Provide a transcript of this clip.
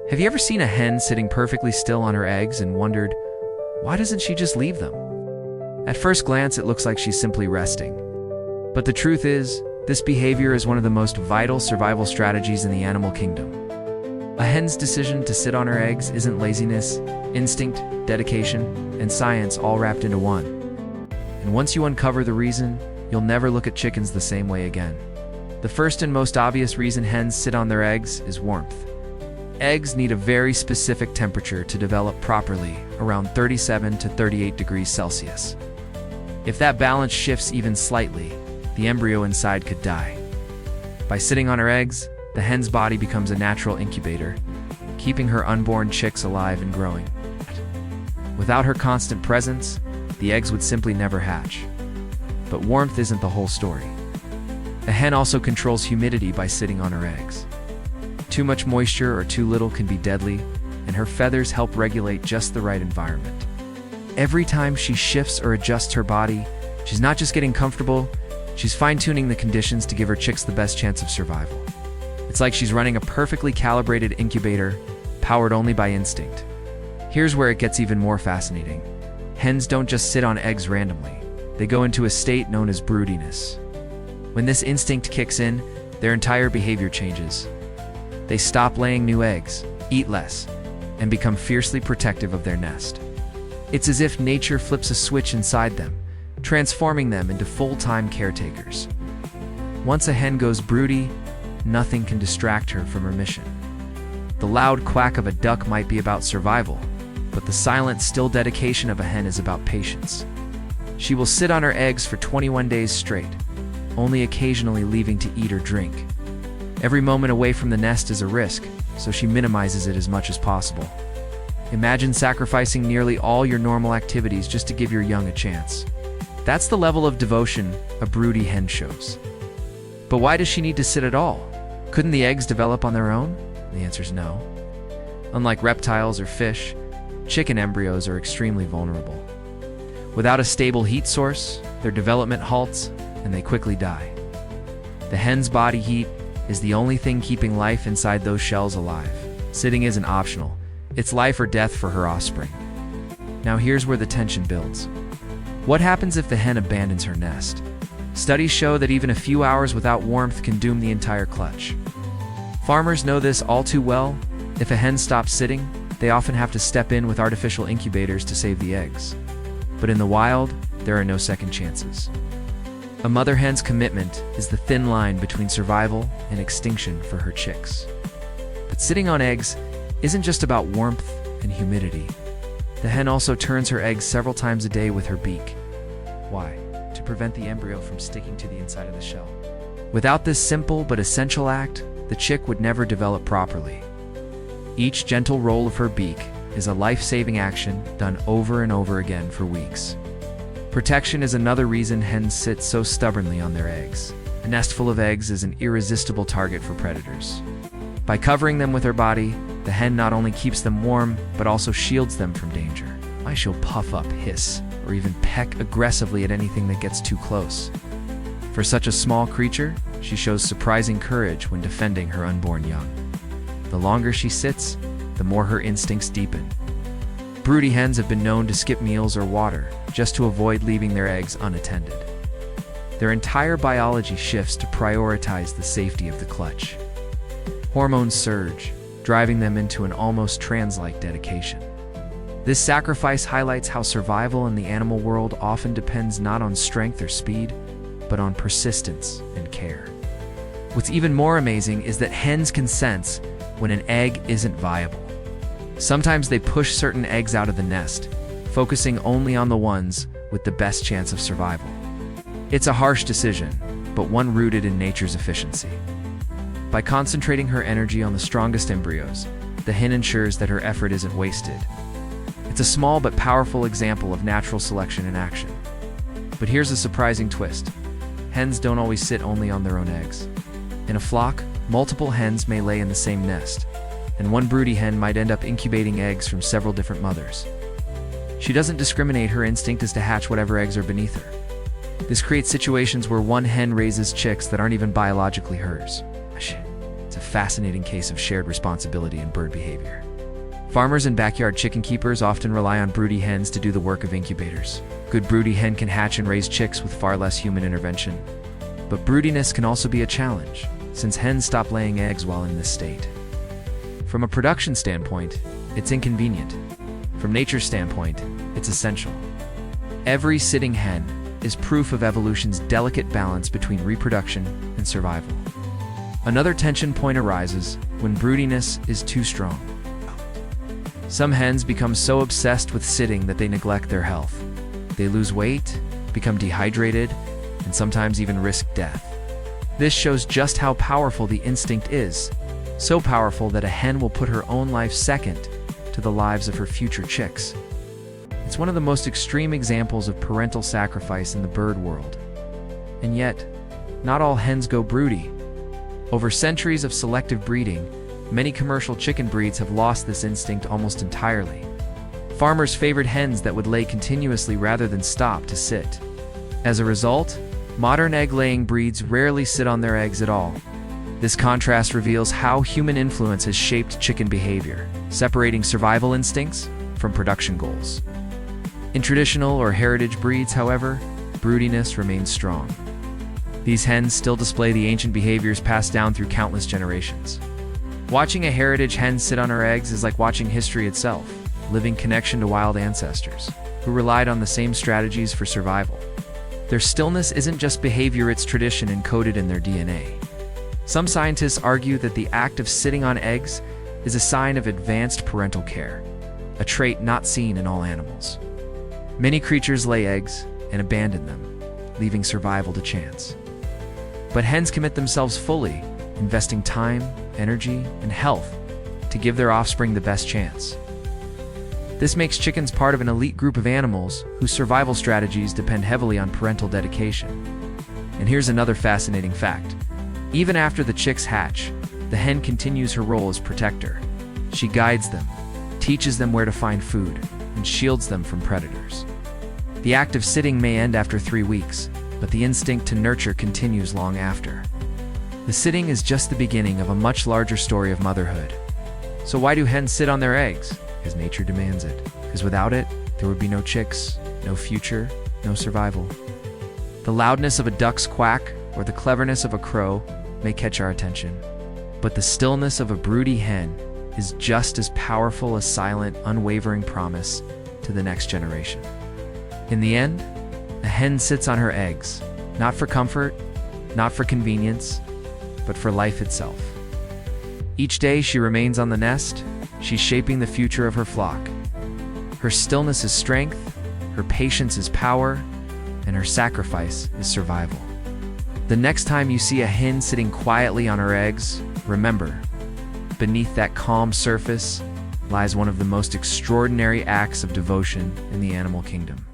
Have you ever seen a hen sitting perfectly still on her eggs and wondered, why doesn't she just leave them? At first glance, it looks like she's simply resting. But the truth is, this behavior is one of the most vital survival strategies in the animal kingdom. A hen's decision to sit on her eggs isn't laziness, instinct, dedication, and science all wrapped into one. And once you uncover the reason, you'll never look at chickens the same way again. The first and most obvious reason hens sit on their eggs is warmth. Eggs need a very specific temperature to develop properly, around 37 to 38 degrees Celsius. If that balance shifts even slightly, the embryo inside could die. By sitting on her eggs, the hen's body becomes a natural incubator, keeping her unborn chicks alive and growing. Without her constant presence, the eggs would simply never hatch. But warmth isn't the whole story. A hen also controls humidity by sitting on her eggs. Too much moisture or too little can be deadly, and her feathers help regulate just the right environment. Every time she shifts or adjusts her body, she's not just getting comfortable, she's fine-tuning the conditions to give her chicks the best chance of survival. It's like she's running a perfectly calibrated incubator, powered only by instinct. Here's where it gets even more fascinating. Hens don't just sit on eggs randomly. They go into a state known as broodiness. When this instinct kicks in, their entire behavior changes. They stop laying new eggs, eat less, and become fiercely protective of their nest. It's as if nature flips a switch inside them, transforming them into full-time caretakers. Once a hen goes broody, nothing can distract her from her mission. The loud quack of a duck might be about survival, but the silent, still dedication of a hen is about patience. She will sit on her eggs for 21 days straight, only occasionally leaving to eat or drink. Every moment away from the nest is a risk, so she minimizes it as much as possible. Imagine sacrificing nearly all your normal activities just to give your young a chance. That's the level of devotion a broody hen shows. But why does she need to sit at all? Couldn't the eggs develop on their own? The answer is no. Unlike reptiles or fish, chicken embryos are extremely vulnerable. Without a stable heat source, their development halts and they quickly die. The hen's body heat is the only thing keeping life inside those shells alive. Sitting isn't optional. It's life or death for her offspring. Now here's where the tension builds. What happens if the hen abandons her nest? Studies show that even a few hours without warmth can doom the entire clutch. Farmers know this all too well. If a hen stops sitting, they often have to step in with artificial incubators to save the eggs. But in the wild, there are no second chances. A mother hen's commitment is the thin line between survival and extinction for her chicks. But sitting on eggs isn't just about warmth and humidity. The hen also turns her eggs several times a day with her beak. Why? To prevent the embryo from sticking to the inside of the shell. Without this simple but essential act, the chick would never develop properly. Each gentle roll of her beak is a life-saving action done over and over again for weeks. Protection is another reason hens sit so stubbornly on their eggs. A nest full of eggs is an irresistible target for predators. By covering them with her body, the hen not only keeps them warm, but also shields them from danger. Why she'll puff up, hiss, or even peck aggressively at anything that gets too close. For such a small creature, she shows surprising courage when defending her unborn young. The longer she sits, the more her instincts deepen. Broody hens have been known to skip meals or water just to avoid leaving their eggs unattended. Their entire biology shifts to prioritize the safety of the clutch. Hormones surge, driving them into an almost trance-like dedication. This sacrifice highlights how survival in the animal world often depends not on strength or speed, but on persistence and care. What's even more amazing is that hens can sense when an egg isn't viable. Sometimes they push certain eggs out of the nest, focusing only on the ones with the best chance of survival. It's a harsh decision, but one rooted in nature's efficiency. By concentrating her energy on the strongest embryos, the hen ensures that her effort isn't wasted. It's a small but powerful example of natural selection in action. But here's a surprising twist. Hens don't always sit only on their own eggs. In a flock, multiple hens may lay in the same nest, and one broody hen might end up incubating eggs from several different mothers. She doesn't discriminate. Her instinct is to hatch whatever eggs are beneath her. This creates situations where one hen raises chicks that aren't even biologically hers. It's a fascinating case of shared responsibility in bird behavior. Farmers and backyard chicken keepers often rely on broody hens to do the work of incubators. Good broody hen can hatch and raise chicks with far less human intervention. But broodiness can also be a challenge, since hens stop laying eggs while in this state. From a production standpoint, it's inconvenient. From nature's standpoint, it's essential. Every sitting hen is proof of evolution's delicate balance between reproduction and survival. Another tension point arises when broodiness is too strong. Some hens become so obsessed with sitting that they neglect their health. They lose weight, become dehydrated, and sometimes even risk death. This shows just how powerful the instinct is, so powerful that a hen will put her own life second to the lives of her future chicks. It's one of the most extreme examples of parental sacrifice in the bird world. And yet, not all hens go broody. Over centuries of selective breeding, many commercial chicken breeds have lost this instinct almost entirely. Farmers favored hens that would lay continuously rather than stop to sit. As a result, modern egg-laying breeds rarely sit on their eggs at all. This contrast reveals how human influence has shaped chicken behavior, separating survival instincts from production goals. In traditional or heritage breeds, however, broodiness remains strong. These hens still display the ancient behaviors passed down through countless generations. Watching a heritage hen sit on her eggs is like watching history itself, living connection to wild ancestors, who relied on the same strategies for survival. Their stillness isn't just behavior, it's tradition encoded in their DNA. Some scientists argue that the act of sitting on eggs is a sign of advanced parental care, a trait not seen in all animals. Many creatures lay eggs and abandon them, leaving survival to chance. But hens commit themselves fully, investing time, energy, and health to give their offspring the best chance. This makes chickens part of an elite group of animals whose survival strategies depend heavily on parental dedication. And here's another fascinating fact. Even after the chicks hatch, the hen continues her role as protector. She guides them, teaches them where to find food, and shields them from predators. The act of sitting may end after 3 weeks, but the instinct to nurture continues long after. The sitting is just the beginning of a much larger story of motherhood. So why do hens sit on their eggs? Because nature demands it. Because without it, there would be no chicks, no future, no survival. The loudness of a duck's quack or the cleverness of a crow may catch our attention, but the stillness of a broody hen is just as powerful a silent, unwavering promise to the next generation. In the end, a hen sits on her eggs, not for comfort, not for convenience, but for life itself. Each day she remains on the nest, she's shaping the future of her flock. Her stillness is strength, her patience is power, and her sacrifice is survival. The next time you see a hen sitting quietly on her eggs, remember, beneath that calm surface lies one of the most extraordinary acts of devotion in the animal kingdom.